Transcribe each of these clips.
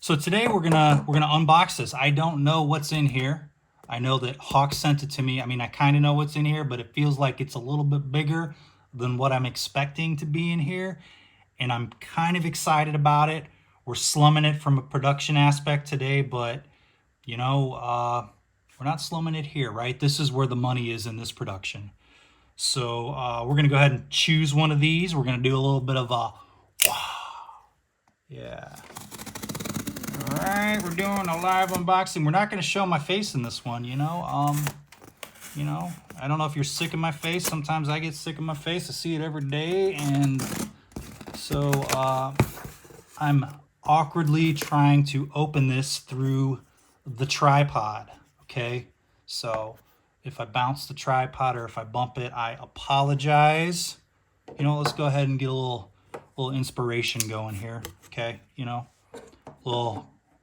So today we're gonna unbox this. I don't know what's in here. I know that Hawk sent it to me. I mean, I kind of know what's in here, but it feels like it's a little bit bigger than what I'm expecting to be in here. And I'm kind of excited about it. We're slumming it from a production aspect today, but you know, we're not slumming it here, right? This is where the money is in this production. So we're gonna go ahead and choose one of these. We're gonna do a little bit of a yeah. All right, we're doing a live unboxing. We're not going to show my face in this one, you know. I don't know if you're sick of my face. Sometimes I get sick of my face. I see it every day, and so I'm awkwardly trying to open this through the tripod. Okay, so if I bounce the tripod or if I bump it, I apologize. You know, let's go ahead and get a little inspiration going here. Okay, you know.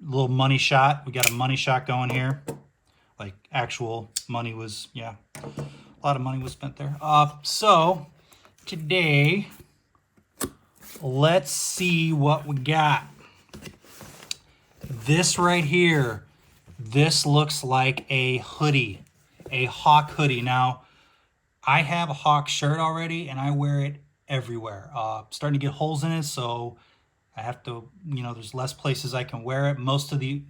Little money shot. We got a money shot going here. Like actual money was, yeah, a lot of money was spent there. So today, let's see what we got. This right here, this looks like a hoodie, a Hawk hoodie. Now, I have a Hawk shirt already, and I wear it everywhere. Starting to get holes in it, so I have to, you know, there's less places I can wear it. Most of the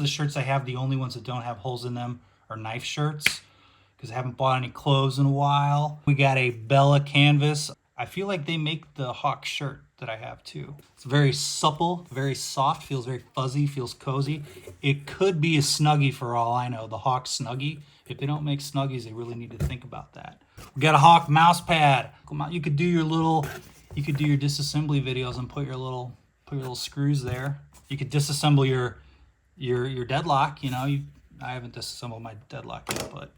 shirts I have, the only ones that don't have holes in them are knife shirts because I haven't bought any clothes in a while. We got a Bella canvas. I feel like they make the Hawk shirt that I have too. It's very supple, very soft, feels very fuzzy, feels cozy. It could be a Snuggie for all I know, the Hawk Snuggie. If they don't make Snuggies, they really need to think about that. We got a Hawk mouse pad. You could do your disassembly videos and put your little screws there. You could disassemble your Deadlock. You know, I haven't disassembled my Deadlock yet, but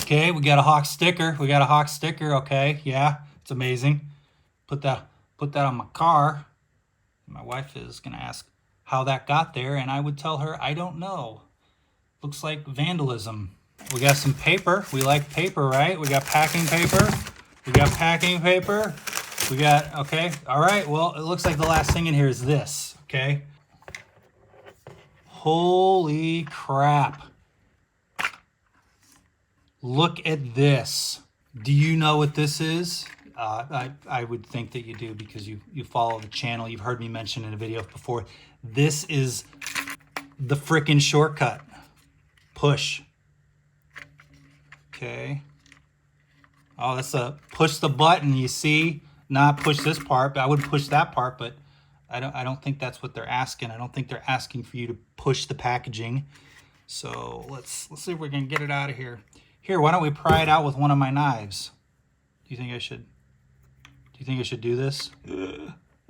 okay. We got a Hawk sticker. Okay, yeah, it's amazing. Put that on my car. My wife is gonna ask how that got there, and I would tell her I don't know. Looks like vandalism. We got some paper. We like paper, right? We got packing paper. We got, okay, all right, well, it looks like the last thing in here is this, okay? Holy crap. Look at this. Do you know what this is? I would think that you do because you follow the channel. You've heard me mention in a video before. This is the frickin' shortcut. Push. Okay. Oh, that's a push the button, you see? Not push this part, but I would push that part, but I don't think that's what they're asking. I don't think they're asking for you to push the packaging. So let's see if we can get it out of here. Here, why don't we pry it out with one of my knives? Do you think I should do this?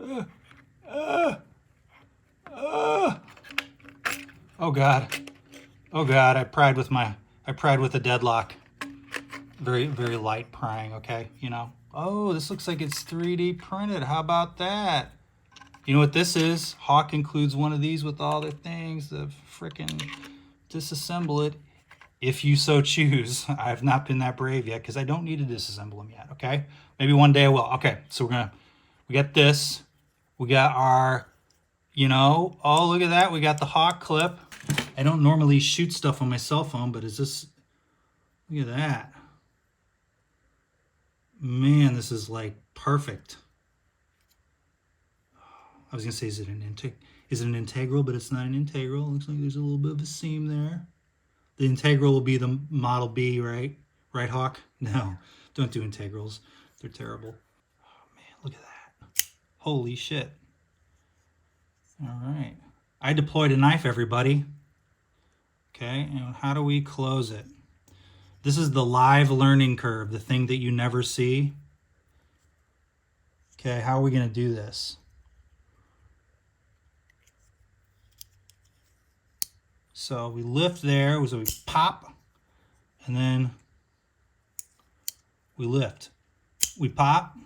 Oh God. Oh God, I pried with a Deadlock. Very, very light prying, okay, you know. Oh, this looks like it's 3D printed. How about that? You know what this is? Hawk includes one of these with all their things. The frickin' disassemble it if you so choose. I have not been that brave yet because I don't need to disassemble them yet, okay? Maybe one day I will. Okay, so we got this. We got our, you know, oh, look at that. We got the Hawk clip. I don't normally shoot stuff on my cell phone, but is this, look at that. Man, this is like perfect. I was gonna say, is it an integral? But it's not an integral. It looks like there's a little bit of a seam there. The integral will be the Model B, right? Right, Hawk? No, don't do integrals. They're terrible. Oh man, look at that. Holy shit. All right. I deployed a knife, everybody. Okay, and how do we close it? This is the live learning curve, the thing that you never see. Okay, how are we going to do this? So we lift there, so we pop, and then we lift. We pop.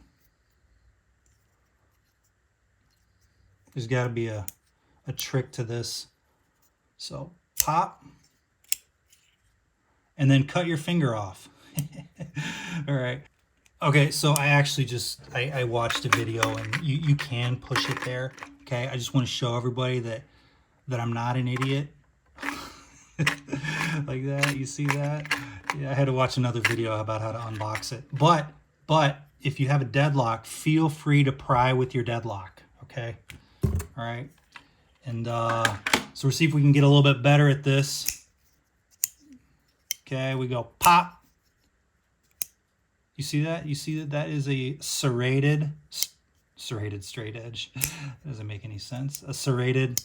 There's got to be a trick to this. So pop. And then cut your finger off. All right. Okay, so I actually I watched a video and you can push it there. Okay, I just want to show everybody that that I'm not an idiot. Like that, you see that? Yeah, I had to watch another video about how to unbox it. But if you have a Deadlock, feel free to pry with your Deadlock, okay? All right. And so we'll see if we can get a little bit better at this. Okay, we go pop. You see that? You see that that is a serrated straight edge. That doesn't make any sense. A serrated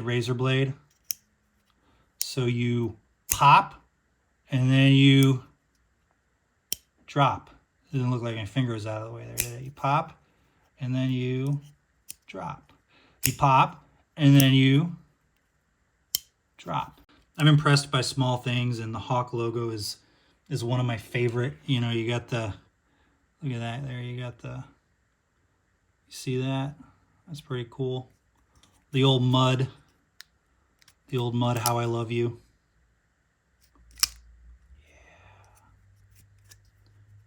razor blade. So you pop and then you drop. It doesn't look like my finger is out of the way there. You pop and then you drop. You pop and then you drop. I'm impressed by small things, and the Hawk logo is one of my favorite. You know, you got the, look at that there, you got the, you see that? That's pretty cool. The old mud, how I love you. Yeah.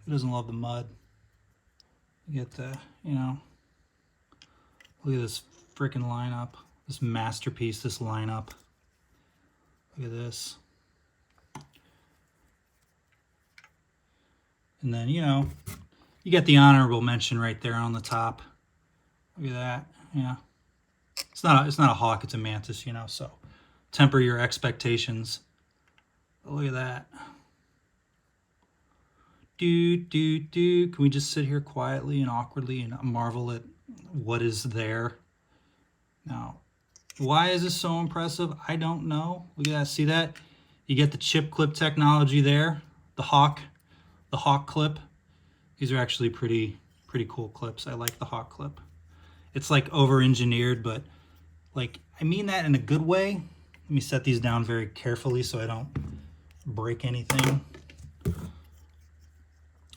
Who doesn't love the mud? You get the, you know, look at this freaking lineup, this masterpiece, this lineup. Look at this. And then, you know, you get the honorable mention right there on the top. Look at that. Yeah. It's not a hawk, it's a mantis, you know, so temper your expectations. But look at that. Can we just sit here quietly and awkwardly and marvel at what is there? Now, why is this so impressive? I don't know. Look at that. See that? You get the chip clip technology there. The Hawk clip. These are actually pretty cool clips. I like the Hawk clip. It's like over-engineered, but like, I mean that in a good way. Let me set these down very carefully so I don't break anything.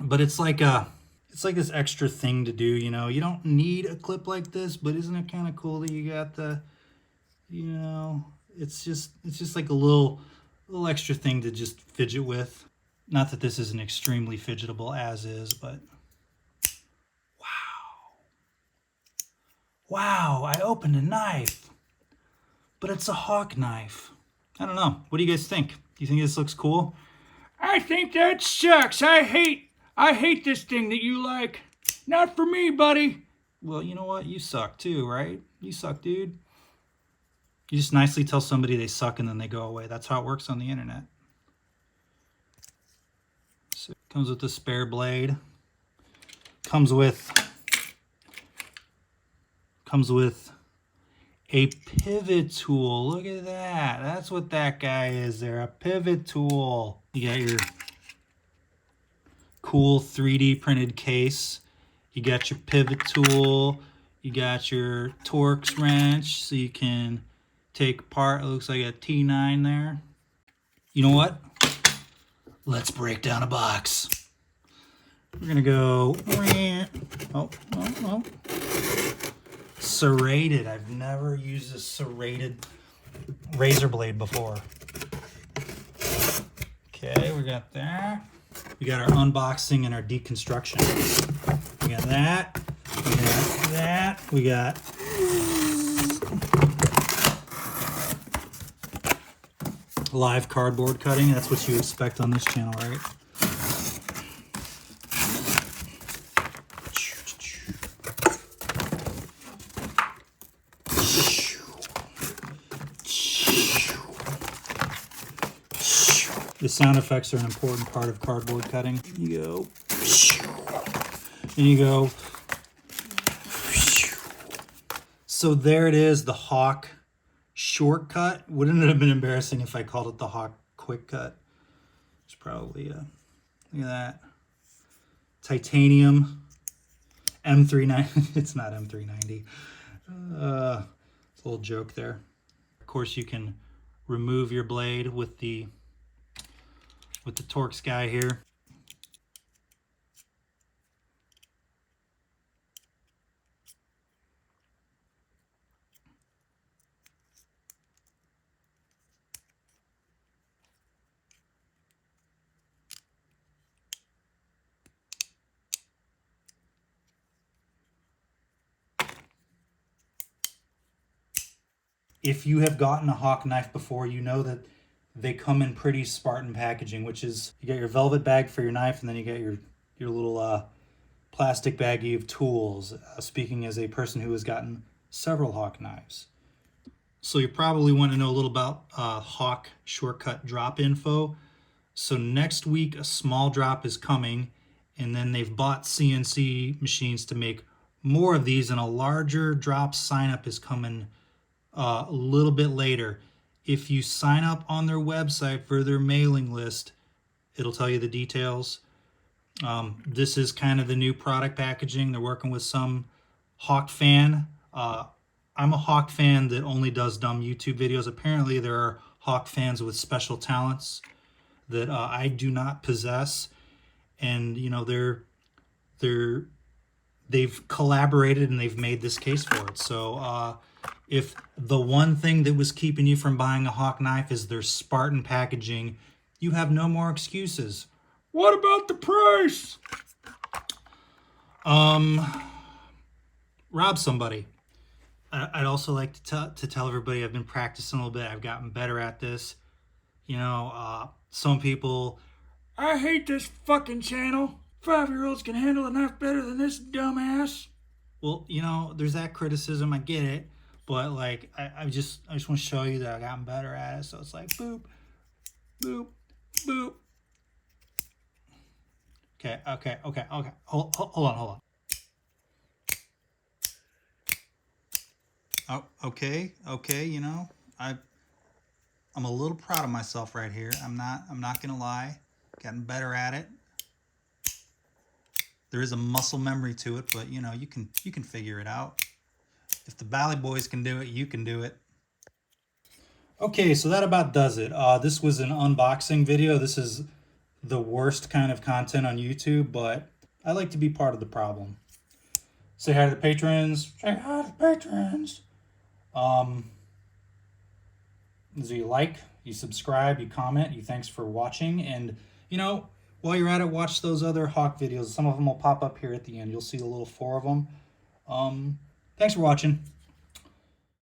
But it's like this extra thing to do, you know. You don't need a clip like this, but isn't it kind of cool that you got the, you know, it's just like a little extra thing to just fidget with. Not that this isn't extremely fidgetable as is, but wow, I opened a knife, but it's a Hawk knife. I don't know. What do you guys think? Do you think this looks cool? I think that sucks. I hate this thing that you like. Not for me, buddy. Well, you know what? You suck too, right? You suck, dude. You just nicely tell somebody they suck and then they go away. That's how it works on the internet. So it comes with a spare blade. Comes with a pivot tool. Look at that. That's what that guy is there, a pivot tool. You got your cool 3D printed case. You got your pivot tool. You got your Torx wrench so you can take apart. It looks like a T9 there. You know what? Let's break down a box. We're gonna go, oh. Serrated. I've never used a serrated razor blade before. Okay, we got that. We got our unboxing and our deconstruction. We got that. We got that. We got live cardboard cutting. That's what you expect on this channel, right? The sound effects are an important part of cardboard cutting. You go, and you go. So there it is, the Hawk shortcut. Wouldn't it have been embarrassing if I called it the Hawk quick cut? It's probably look at that. Titanium M390. It's not M390. It's a little joke there. Of course, you can remove your blade with the Torx guy here. if you have gotten a Hawk knife before, you know that they come in pretty Spartan packaging, which is you get your velvet bag for your knife, and then you get your little plastic baggie of tools. Speaking as a person who has gotten several Hawk knives. So you probably want to know a little about Hawk shortcut drop info. So next week, a small drop is coming, and then they've bought CNC machines to make more of these, and a larger drop sign up is coming a little bit later. If you sign up on their website for their mailing list, it'll tell you the details. This is kind of the new product packaging. They're working with some Hawk fan. I'm a Hawk fan that only does dumb YouTube videos. Apparently there are Hawk fans with special talents that I do not possess. And, you know, they've collaborated and they've made this case for it. So if the one thing that was keeping you from buying a Hawk knife is their Spartan packaging, you have no more excuses. What about the price? Rob somebody. I'd also like to tell everybody I've been practicing a little bit. I've gotten better at this. You know, some people, I hate this fucking channel. 5-year-olds can handle a knife better than this dumbass. Well, you know, there's that criticism. I get it. But, like, I just want to show you that I've gotten better at it. So it's like, boop, boop, boop. Okay. Hold on. Oh, okay, you know, I'm a little proud of myself right here. I'm not gonna lie. Getting better at it. There is a muscle memory to it, but you know, you can figure it out. If the Valley Boys can do it, you can do it. Okay, so that about does it. This was an unboxing video. This is the worst kind of content on YouTube, but I like to be part of the problem. Say hi to the patrons. Say hi to the patrons. So you like, you subscribe, you comment, you thanks for watching, and you know, while you're at it, watch those other Hawk videos. Some of them will pop up here at the end. You'll see a little 4 of them. Thanks for watching.